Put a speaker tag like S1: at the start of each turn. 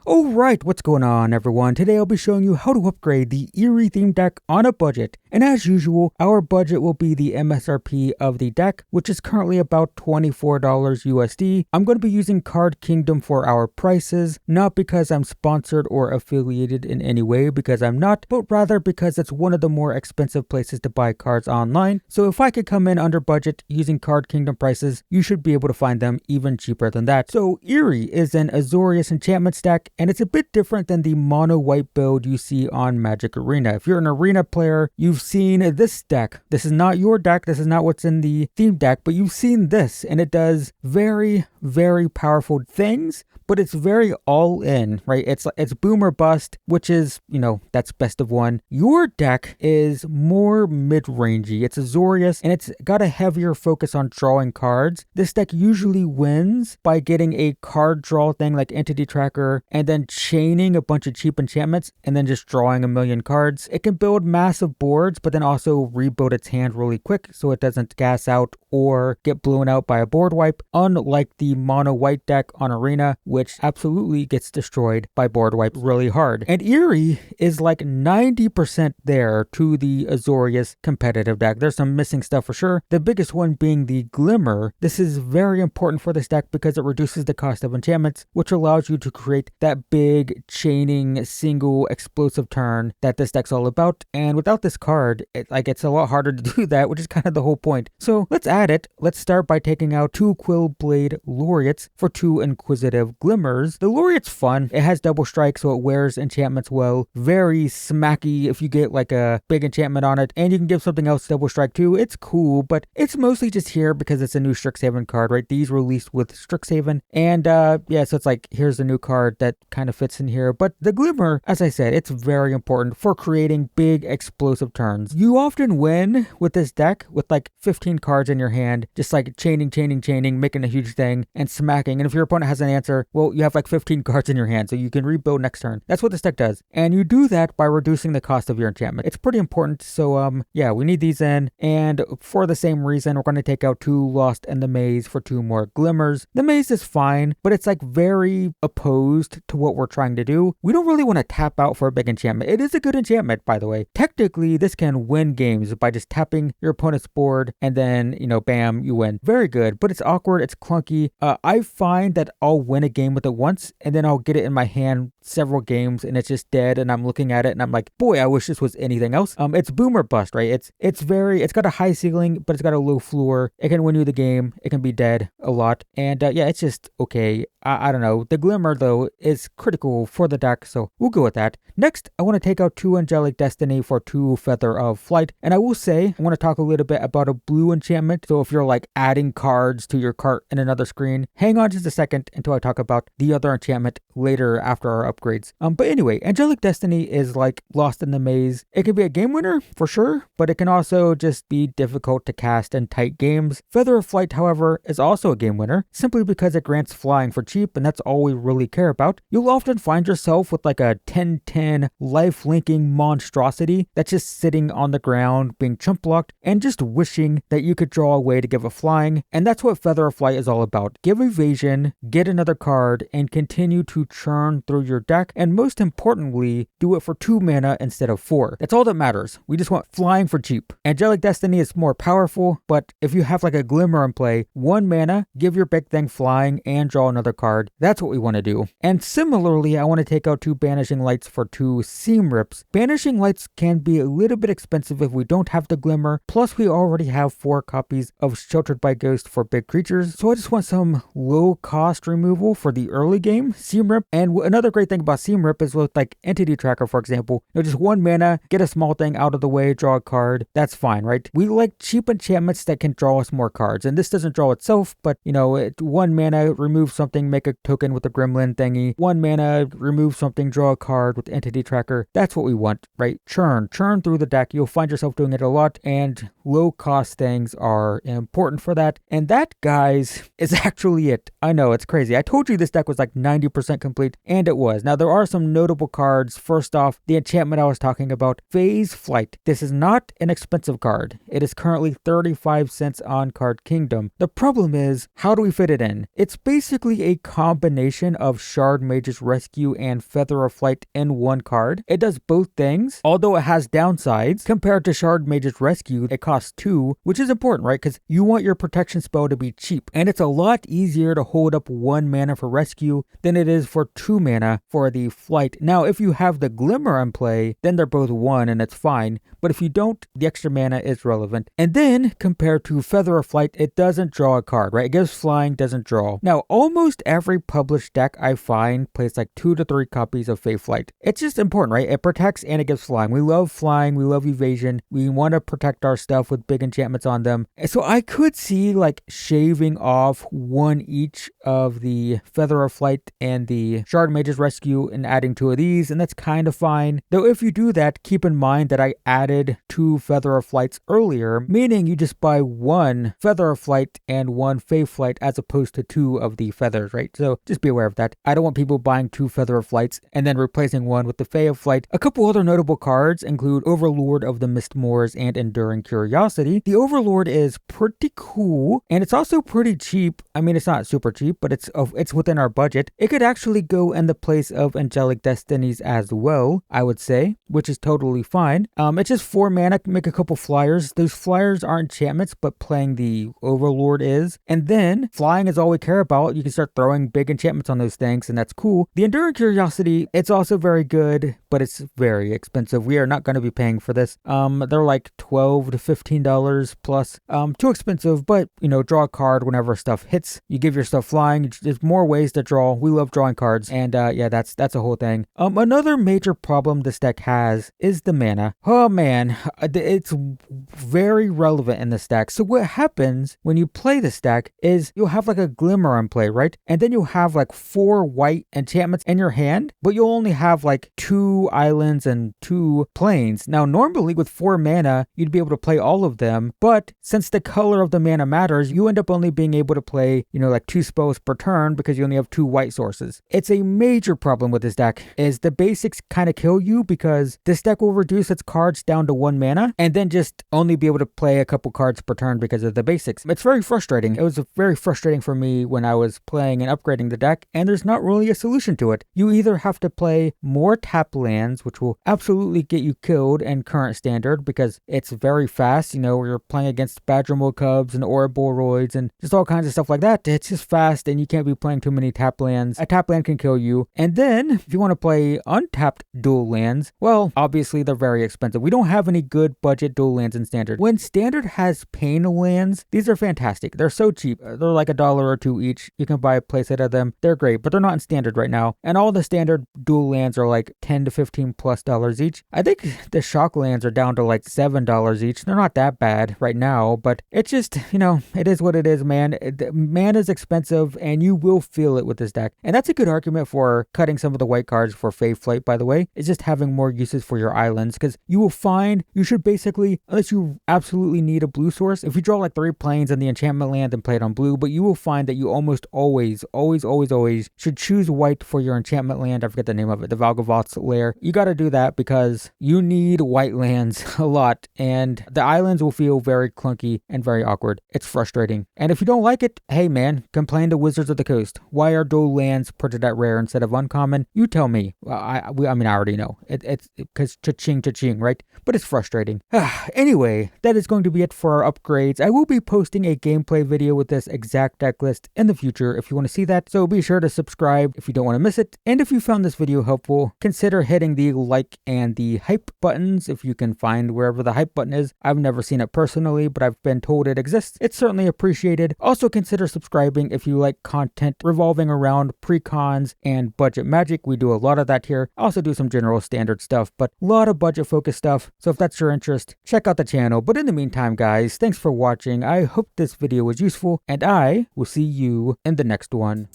S1: Alright, what's going on everyone? Today I'll be showing you how to upgrade the Eerie Theme Deck on a budget. And as usual, our budget will be the MSRP of the deck, which is currently about $24 USD. I'm going to be using Card Kingdom for our prices, not because I'm sponsored or affiliated in any way, because I'm not, but rather because it's one of the more expensive places to buy cards online. So if I could come in under budget using Card Kingdom prices, you should be able to find them even cheaper than that. So Eerie is an Azorius enchantment stack, and it's a bit different than the mono white build you see on Magic Arena. If you're an Arena player, you've seen this deck. This is not your deck, this is not what's in the theme deck, but you've seen this, and it does very, very powerful things, but it's very all in, right? It's boom or bust, which is, that's best of one. Your deck is more mid-rangey. It's Azorius, and it's got a heavier focus on drawing cards. This deck usually wins by getting a card draw thing like Entity Tracker, and then chaining a bunch of cheap enchantments, and then just drawing a million cards. It can build massive boards, but then also rebuild its hand really quick so it doesn't gas out or get blown out by a board wipe, unlike the mono white deck on Arena, which absolutely gets destroyed by board wipe really hard. And Eerie is like 90% there to the Azorius competitive deck. There's some missing stuff for sure. The biggest one being the Glimmer. This is very important for this deck because it reduces the cost of enchantments, which allows you to create that big chaining single explosive turn that this deck's all about. And without this card, it's a lot harder to do that, which is kind of the whole point. So let's add it. Let's start by taking out 2 Quill Blade Laureates for 2 Inquisitive Glimmers. The Laureate's fun. It has double strike, so it wears enchantments well. Very smacky if you get like a big enchantment on it, and you can give something else double strike too. It's cool, but it's mostly just here because it's a new Strixhaven card, right? These released with Strixhaven, and so it's like, here's a new card that kind of fits in here. But the Glimmer, as I said, it's very important for creating big explosive turns. You often win with this deck with like 15 cards in your hand, just like chaining, making a huge thing and smacking. And if your opponent has an answer, well, you have like 15 cards in your hand, so you can rebuild next turn. That's what this deck does. And you do that by reducing the cost of your enchantment. It's pretty important. So yeah, we need these in. And for the same reason, we're going to take out 2 Lost in the Maze for 2 more Glimmers. The Maze is fine, but it's like very opposed to what we're trying to do. We don't really want to tap out for a big enchantment. It is a good enchantment, by the way. Technically, this can win games by just tapping your opponent's board and then, bam, you win. Very good, but it's awkward, it's clunky. I find that I'll win a game with it once and then I'll get it in my hand several games and it's just dead, and I'm looking at it and I'm like, boy, I wish this was anything else. It's boom or bust, right? It's got a high ceiling, but it's got a low floor. It can win you the game. It can be dead a lot. And yeah, it's just okay. I don't know. The Glimmer, though, is critical for the deck, so we'll go with that. Next, I want to take out 2 Angelic Destiny for 2 Feather of Flight. And I will say, I want to talk a little bit about a blue enchantment. So if you're like adding cards to your cart in another screen, hang on just a second until I talk about the other enchantment later after our upgrades. But anyway, Angelic Destiny is like Lost in the Maze. It can be a game winner for sure, but it can also just be difficult to cast in tight games. Feather of Flight, however, is also a game winner simply because it grants flying for cheap, and that's all we really care about. You'll often find yourself with like a 10/10 life-linking monstrosity that's just sitting on the ground being chump blocked and just wishing that you could draw a way to give it flying, and that's what Feather of Flight is all about. Give evasion, get another card, and continue to churn through your deck, and most importantly, do it for 2 mana instead of 4. That's all that matters. We just want flying for cheap. Angelic Destiny is more powerful, but if you have like a Glimmer in play, 1 mana, give your big thing flying and draw another card. That's what we want to do. And similarly, I want to take out 2 Banishing Lights for 2 Seam Rips. Banishing Lights can be a little bit expensive if we don't have the Glimmer, plus we already have 4 copies of Sheltered by Ghost for big creatures, so I just want some low cost removal for the early game. Seam Rip, and another great thing about Seam Rip is with like Entity Tracker, for example, just 1 mana, get a small thing out of the way, draw a card. That's fine, right? We like cheap enchantments that can draw us more cards, and this doesn't draw itself, but 1 mana, remove something, make a token with a gremlin thingy. 1 mana, remove something, draw a card with Entity Tracker. That's what we want, right? Churn through the deck. You'll find yourself doing it a lot, and low cost things are important for that. And that, guys, is actually it. I know, it's crazy. I told you this deck was like 90% complete, and it was. Now, there are some notable cards. First off, the enchantment I was talking about, Phase Flight. This is not an expensive card. It is currently 35 cents on Card Kingdom. The problem is, how do we fit it in? It's basically a combination of Shard Mage's Rescue and Feather of Flight in one card. It does both things, although it has downsides. Compared to Shard Mage's Rescue, it costs 2, which is important, right? Because you want your protection spell to be cheap, and it's a lot easier to hold up 1 mana for Rescue than it is for 2 mana for the Flight. Now, if you have the Glimmer in play, then they're both 1 and it's fine, but if you don't, the extra mana is relevant. And then, compared to Feather of Flight, it doesn't draw a card, right? It gives flying, doesn't draw. Now, almost every published deck I find plays like 2 to 3 copies of Phase Flight. It's just important, right? It protects and it gives flying. We love flying, we love evasion, we want to protect our stuff with big enchantments on them. So I could see like shaving off 1 each of the Feather of Flight and the Shard Mage's Rescue and adding 2 of these, and that's kind of fine. Though if you do that, keep in mind that I added 2 Feather of Flights earlier, meaning you just buy 1 Feather of Flight and 1 Phase Flight as opposed to 2 of the feathers, right? So just be aware of that. I don't want people buying 2 Feather of Flights and then replacing 1 with the Phase of Flight. A couple other notable cards include Overlord of the Mist Moors and Enduring Curiosity. The Overlord is pretty cool, and it's also pretty cheap. I mean, it's not super cheap, but it's within our budget. It could actually go in the place of Angelic Destinies as well, I would say, which is totally fine. It's just 4 mana, make a couple flyers. Those flyers aren't enchantments, but playing the Overlord is. And then flying is all we care about. You can start throwing big enchantments on those things, and that's cool. The Enduring Curiosity, it's also very good, but it's very expensive. We are not going to be paying for this. They're like $12 to $15 plus. Too expensive, but you know, draw a card whenever stuff hits. You give your stuff flying. There's more ways to draw. We love drawing cards, and yeah, that's a whole thing. Another major problem this deck has is the mana. Oh man, it's very relevant in this deck. So what happens when you play this deck is you'll have like a Glimmer in play, right? And then you'll have like 4 white enchantments in your hand, but you'll only have like 2 islands and 2 plains. Now, normally with 4 mana, you'd be able to play all of them, but since the color of the mana matters, you end up only being able to play, you know, like 2 spells per turn because you only have 2 white sources. It's a major problem with this deck is the basics kind of kill you because this deck will reduce its cards down to 1 mana and then just only be able to play a couple cards per turn because of the basics. It's very frustrating. It was very frustrating for me when I was playing and upgrading the deck, and there's not really a solution to it. You either have to play more tap lands, which will absolutely get you killed in current standard because it's very fast. You know, you're playing against Badgermole Cubs and Ouroboros and just all kinds of stuff like that. It's just fast and you can't be playing too many tap lands. A tap land can kill you. And then if you want to play untapped dual lands, well, obviously they're very expensive. We don't have any good budget dual lands in standard. When standard has pain lands, these are fantastic. They're so cheap. They're like $1 or $2 each. You can buy a playset of them. They're great, but they're not in standard right now. And all the standard dual lands are like $10 to $15+ each. I think the shock lands are down to like $7 each. They're not that bad right now, but it's just, you know, it is what it is, man. Mana is expensive and you will feel it with this deck. And that's a good argument for cutting some of the white cards for Phase Flight, by the way. It's just having more uses for your islands because you will find you should basically, unless you absolutely need a blue source, if you draw like 3 plains and the enchantment land and play it on blue, but you will find that you almost always should choose white for your enchantment land. I forget the name of it, the Valgavoth's Lair. You got to do that because you need white lands a lot and the islands will feel very clunky and very awkward. It's frustrating. And if you don't like it, hey man, complain to Wizards of the Coast. Why are dual lands printed at rare instead of uncommon? You tell me. I mean, I already know. It's because cha-ching, right? But it's frustrating. Anyway, that is going to be it for our upgrades. I will be posting a gameplay video with this exact deck list in the future if you want to see that. So be sure to subscribe if you don't want to miss it. And if you found this video helpful, consider hitting the like and the hype buttons if you can find wherever the hype button is. I've never seen it personally, but I've been told it exists. It's certainly appreciated. Also consider subscribing if you like content revolving around pre-cons and budget magic. We do a lot of that here. I also do some general standard stuff, but a lot of budget focused stuff. So if that's your interest, check out the channel. But in the meantime, guys, thanks for watching. I hope this video was useful and I will see you in the next one.